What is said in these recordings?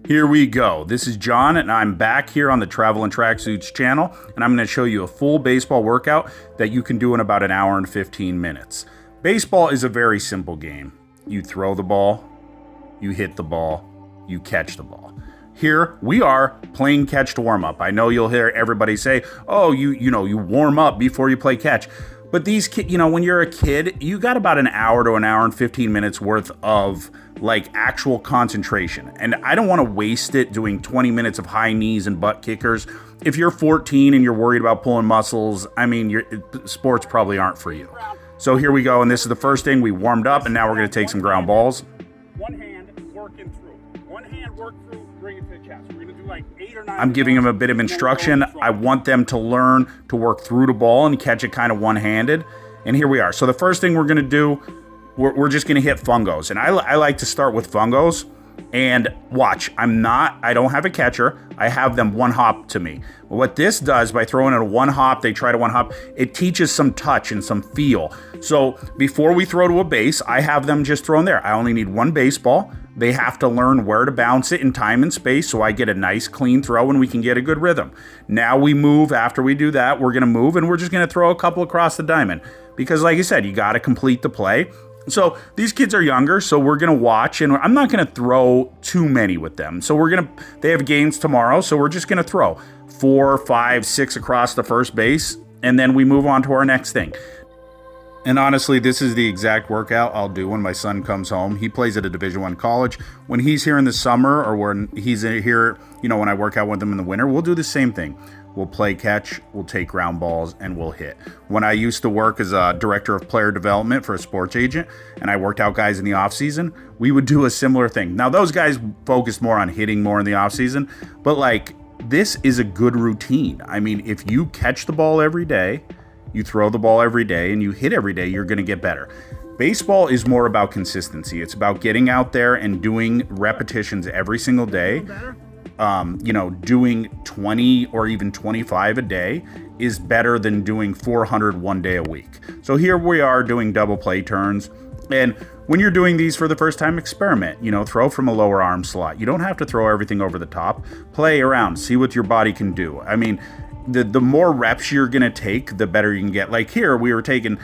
Here we go. This is John, and I'm back here on the Travel and Tracksuits channel, and I'm going to show you a full baseball workout that you can do in about an hour and 15 minutes. Baseball is a very simple game. You throw the ball, you hit the ball, you catch the ball. Here we are playing catch to warm up. I know you'll hear everybody say, "Oh, you warm up before you play catch." But these kids, when you're a kid, you got about an hour to an hour and 15 minutes worth of like actual concentration. And I don't want to waste it doing 20 minutes of high knees and butt kickers. If you're 14 and you're worried about pulling muscles, sports probably aren't for you. So here we go. And this is the first thing. We warmed up, and now we're going to take some ground balls. One hand working through. One hand work through, bring it to the chest. We're going to do like 8 or 9. I'm giving them a bit of instruction. I want them to learn to work through the ball and catch it kind of one-handed. And here we are. So the first thing we're going to do, we're just going to hit fungos. And I like to start with fungos. And watch, I don't have a catcher. I have them one hop to me. What this does, by throwing in a one hop, they try to one hop, it teaches some touch and some feel. So before we throw to a base, I have them just thrown there. I only need one baseball. They have to learn where to bounce it in time and space, so I get a nice clean throw and we can get a good rhythm. Now we move. After we do that, we're going to move, and we're just going to throw a couple across the diamond. Because like I said, you got to complete the play. So these kids are younger, so we're going to watch, and I'm not going to throw too many with them. So they have games tomorrow, so we're just going to throw 4, 5, 6 across the first base, and then we move on to our next thing. And honestly, this is the exact workout I'll do when my son comes home. He plays at a Division I college. When he's here in the summer, or when he's here, when I work out with him in the winter, we'll do the same thing. We'll play catch, we'll take ground balls, and we'll hit. When I used to work as a director of player development for a sports agent, and I worked out guys in the off season, we would do a similar thing. Now, those guys focused more on hitting more in the off season, but this is a good routine. If you catch the ball every day, you throw the ball every day, and you hit every day, you're going to get better. Baseball is more about consistency. It's about getting out there and doing repetitions every single day. Doing 20 or even 25 a day is better than doing 400 one day a week. So here we are doing double play turns. And when you're doing these for the first time, experiment, throw from a lower arm slot. You don't have to throw everything over the top. Play around, see what your body can do. The more reps you're going to take, the better you can get. Like here, we were taking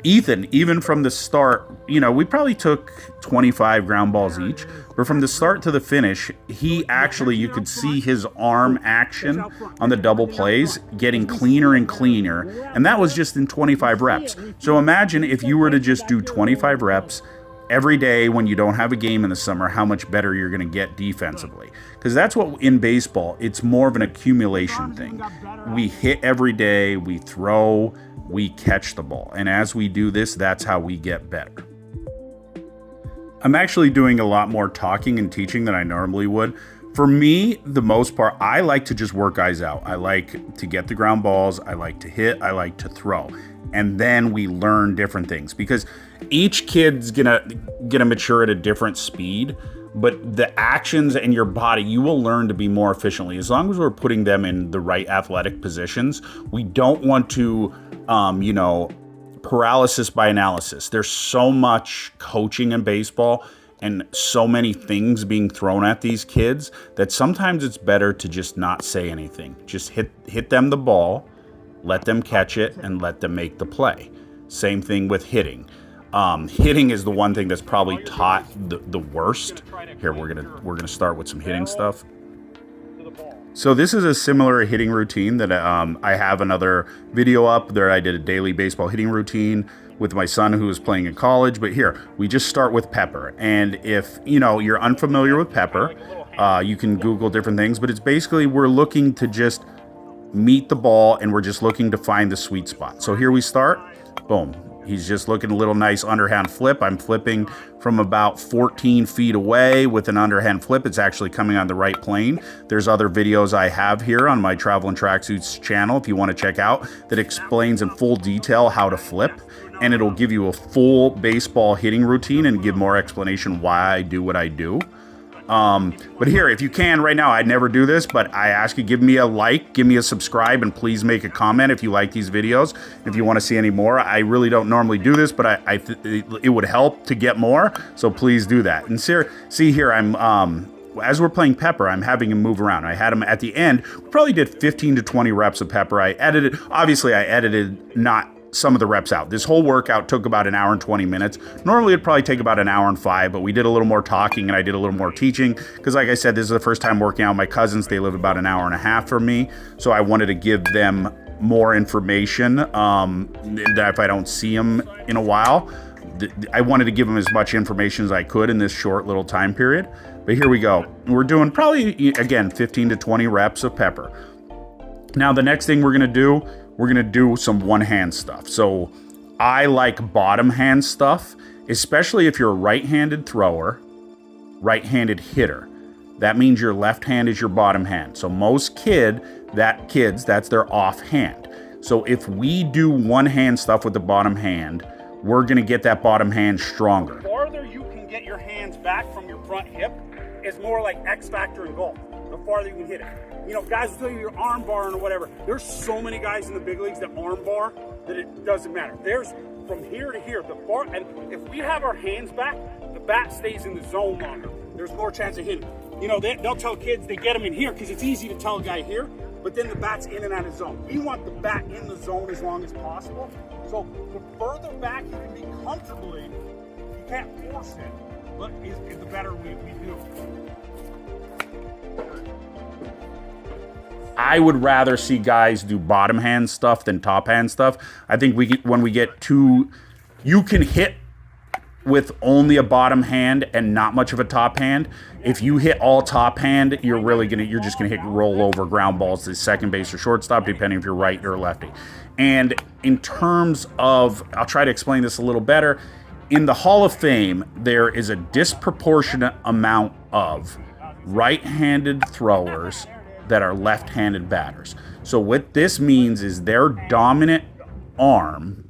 Ethan, even from the start, we probably took 25 ground balls each, but from the start to the finish, you could see his arm action on the double plays getting cleaner and cleaner, and that was just in 25 reps. So imagine if you were to just do 25 reps every day when you don't have a game in the summer, how much better you're going to get defensively. Because that's what, in baseball, it's more of an accumulation thing. We hit every day, we throw, we catch the ball. And as we do this, that's how we get better. I'm actually doing a lot more talking and teaching than I normally would. For me, the most part, I like to just work guys out. I like to get the ground balls. I like to hit. I like to throw. And then we learn different things, because each kid's gonna mature at a different speed. But the actions in your body, you will learn to be more efficiently. As long as we're putting them in the right athletic positions, we don't want to, paralysis by analysis. There's so much coaching in baseball and so many things being thrown at these kids that sometimes it's better to just not say anything. Just hit them the ball, let them catch it, and let them make the play. Same thing with hitting. Hitting is the one thing that's probably taught the worst. Here, we're gonna start with some hitting stuff. So this is a similar hitting routine that I have another video up there. I did a daily baseball hitting routine with my son who is playing in college. But here, we just start with pepper. And if you're unfamiliar with pepper, you can Google different things. But it's basically, we're looking to just meet the ball, and we're just looking to find the sweet spot. So here we start. Boom. He's just looking a little nice underhand flip. I'm flipping from about 14 feet away with an underhand flip. It's actually coming on the right plane. There's other videos I have here on my Travel and Tracksuits channel if you want to check out, that explains in full detail how to flip. And it'll give you a full baseball hitting routine and give more explanation why I do what I do. But here, if you can right now, I'd never do this, but I ask you, give me a like, give me a subscribe, and please make a comment if you like these videos. If you want to see any more, I really don't normally do this, but it would help to get more. So please do that. And see here, I'm as we're playing pepper, I'm having him move around. I had him at the end, we probably did 15 to 20 reps of pepper. I edited not some of the reps out. This whole workout took about an hour and 20 minutes. Normally it'd probably take about an hour and 5, but we did a little more talking and I did a little more teaching because, like I said, this is the first time working out with my cousins. They live about an hour and a half from me, so I wanted to give them more information that if I don't see them in a while, I wanted to give them as much information as I could in this short little time period. But here we go. We're doing probably, again, 15 to 20 reps of pepper. Now the next thing we're gonna do some one-hand stuff. So I like bottom hand stuff, especially if you're a right-handed thrower, right-handed hitter. That means your left hand is your bottom hand. So most kids, that's their off hand. So if we do one-hand stuff with the bottom hand, we're gonna get that bottom hand stronger. The farther you can get your hands back from your front hip is more like X factor in golf. The farther you can hit it. You know, guys will tell you your arm bar or whatever. There's so many guys in the big leagues that arm bar that it doesn't matter. There's from here to here, the bar, and if we have our hands back, the bat stays in the zone longer. There's more chance of hitting. You know, they'll tell kids they get them in here because it's easy to tell a guy here, but then the bat's in and out of zone. We want the bat in the zone as long as possible. So the further back you can be comfortably, you can't force it, but is the better we do. I would rather see guys do bottom hand stuff than top hand stuff. I think when we get too, you can hit with only a bottom hand and not much of a top hand. If you hit all top hand, you're just gonna hit rollover ground balls to second base or shortstop, depending if you're right or lefty. And in terms of, I'll try to explain this a little better. In the Hall of Fame, there is a disproportionate amount of right-handed throwers that are left-handed batters. So what this means is their dominant arm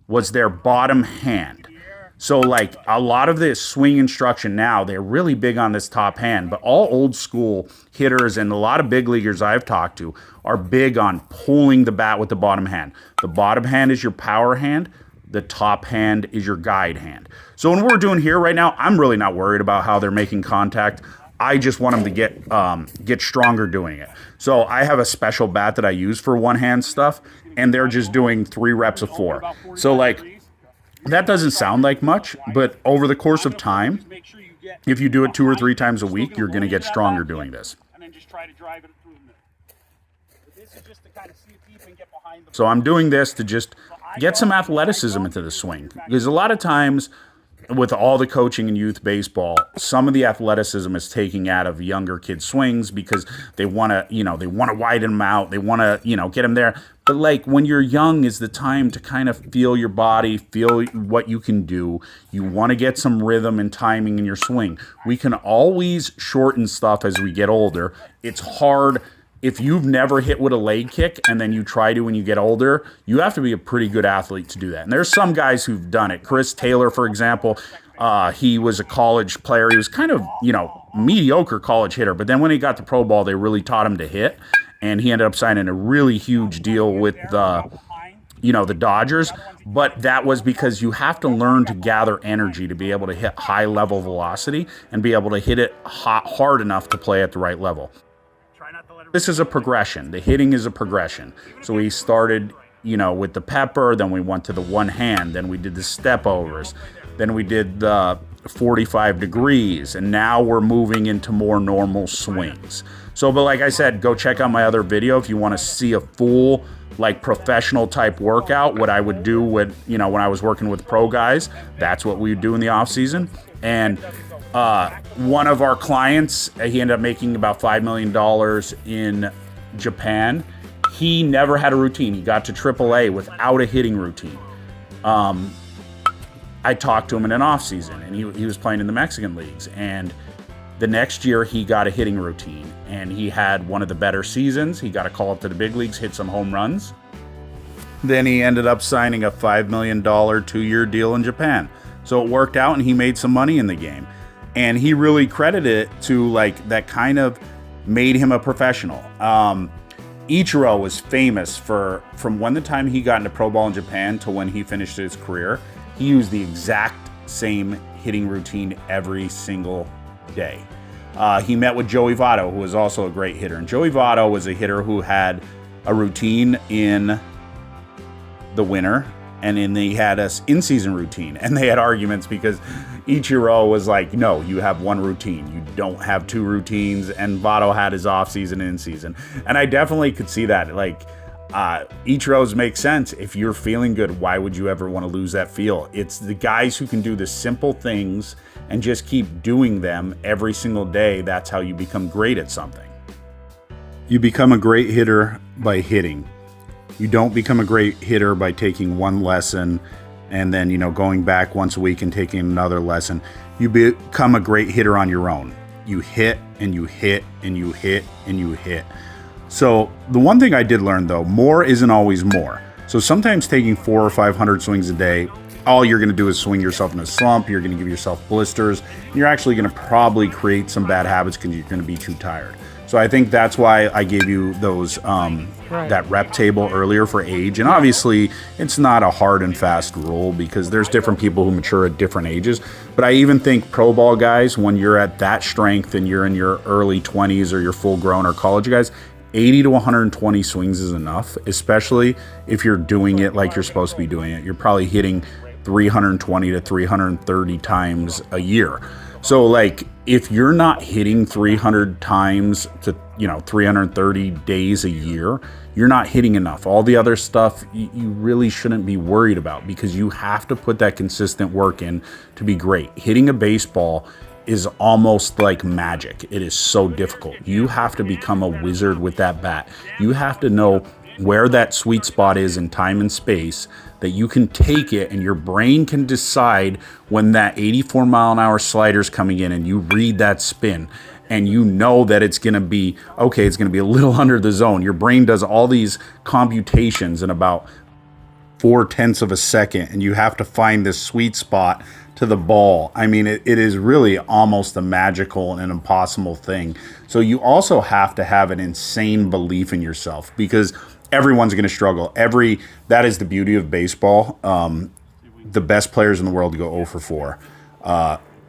was their bottom hand. So like a lot of the swing instruction now, they're really big on this top hand, but all old school hitters and a lot of big leaguers I've talked to are big on pulling the bat with the bottom hand. The bottom hand is your power hand. The top hand is your guide hand. So when we're doing here right now, I'm really not worried about how they're making contact. I just want them to get stronger doing it. So I have a special bat that I use for one-hand stuff, and they're just doing 3 reps of 4. So like, that doesn't sound like much, but over the course of time, if you do it 2 or 3 times a week, you're going to get stronger doing this. And then just try to drive it through the middle. This is just to kind of see if you can get behind the. So I'm doing this to just get some athleticism into the swing, because a lot of times with all the coaching in youth baseball, some of the athleticism is taking out of younger kids' swings because they want to, widen them out. They want to, get them there. But like when you're young is the time to kind of feel your body, feel what you can do. You want to get some rhythm and timing in your swing. We can always shorten stuff as we get older. It's hard. If you've never hit with a leg kick and then you try to when you get older, you have to be a pretty good athlete to do that. And there's some guys who've done it. Chris Taylor, for example, he was a college player. He was kind of, mediocre college hitter. But then when he got to pro ball, they really taught him to hit. And he ended up signing a really huge deal with the Dodgers. But that was because you have to learn to gather energy to be able to hit high level velocity and be able to hit it hard enough to play at the right level. This is a progression. The hitting is a progression. So we started, with the pepper, then we went to the one hand, then we did the step overs, then we did the 45 degrees, and now we're moving into more normal swings. So, but like I said, go check out my other video if you want to see a full, professional type workout, what I would do with, when I was working with pro guys. That's what we would do in the off season. And one of our clients, he ended up making about $5 million in Japan. He never had a routine. He got to AAA without a hitting routine. I talked to him in an off season, and he was playing in the Mexican leagues. And the next year, he got a hitting routine, and he had one of the better seasons. He got a call up to the big leagues, hit some home runs. Then he ended up signing a $5 million 2-year deal in Japan. So it worked out, and he made some money in the game. And he really credited it to that kind of made him a professional. Ichiro was famous from when the time he got into pro ball in Japan to when he finished his career, he used the exact same hitting routine every single day. He met with Joey Votto, who was also a great hitter. And Joey Votto was a hitter who had a routine in the winter, and then they had a in-season routine. And they had arguments because Ichiro was like, no, you have one routine. You don't have two routines. And Votto had his off-season and in-season. And I definitely could see that. Like, Ichiro's makes sense. If you're feeling good, why would you ever want to lose that feel? It's the guys who can do the simple things and just keep doing them every single day. That's how you become great at something. You become a great hitter by hitting. You don't become a great hitter by taking one lesson and then, you know, going back once a week and taking another lesson. You become a great hitter on your own. You hit and you hit and you hit and you hit. So the one thing I did learn, though, more isn't always more. So sometimes taking 400 or 500 swings a day, all you're going to do is swing yourself in a slump. You're going to give yourself blisters. And you're actually going to probably create some bad habits because you're going to be too tired. So I think that's why I gave you those that rep table earlier for age. And obviously, it's not a hard and fast rule because there's different people who mature at different ages. But I even think pro ball guys, when you're at that strength and you're in your early 20s or you're full grown, or college guys, 80 to 120 swings is enough, especially if you're doing it like you're supposed to be doing it. You're probably hitting 320 to 330 times a year. So like if you're not hitting 300 times to, 330 days a year, you're not hitting enough. All the other stuff you really shouldn't be worried about because you have to put that consistent work in to be great. Hitting a baseball is almost like magic. It is so difficult. You have to become a wizard with that bat. You have to know where that sweet spot is in time and space that you can take it and your brain can decide when that 84 mile an hour slider is coming in and you read that spin and you know that it's going to be, okay, it's going to be a little under the zone. Your brain does all these computations in about 0.4 of a second and you have to find this sweet spot to the ball. I mean, it is really almost a magical and impossible thing. So you also have to have an insane belief in yourself because everyone's going to struggle. That is the beauty of baseball. The best players in the world go 0 for 4.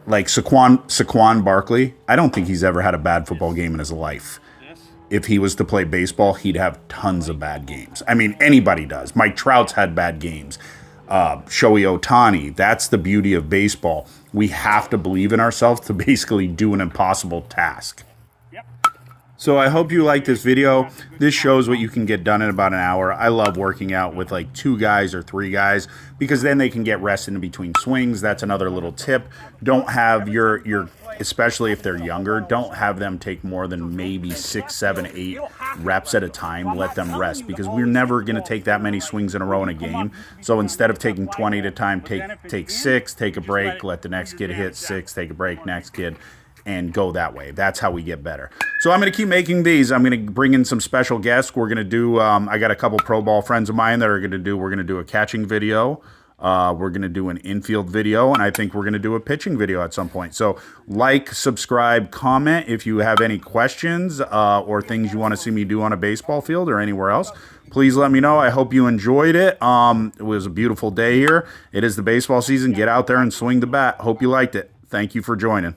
Like Saquon Barkley, I don't think he's ever had a bad football game in his life. If he was to play baseball, he'd have tons of bad games. I mean, anybody does. Mike Trout's had bad games. Shohei Ohtani. That's the beauty of baseball. We have to believe in ourselves to basically do an impossible task. So I hope you like this video. This shows what you can get done in about an hour. I love working out with like 2 guys or 3 guys because then they can get rest in between swings. That's another little tip. Don't have your especially if they're younger, don't have them take more than maybe 6, 7, 8 reps at a time. Let them rest because we're never going to take that many swings in a row in a game. So instead of taking 20 at a time, take 6, take a break, let the next kid hit 6, take a break, next kid, and go that way. That's how we get better. So I'm going to keep making these. I'm going to bring in some special guests. We're going to do, I got a couple pro ball friends of mine that are going to do, we're going to do a catching video. We're going to do an infield video, and I think we're going to do a pitching video at some point. So like, subscribe, comment if you have any questions or things you want to see me do on a baseball field or anywhere else. Please let me know. I hope you enjoyed it. It was a beautiful day here. It is the baseball season. Get out there and swing the bat. Hope you liked it. Thank you for joining.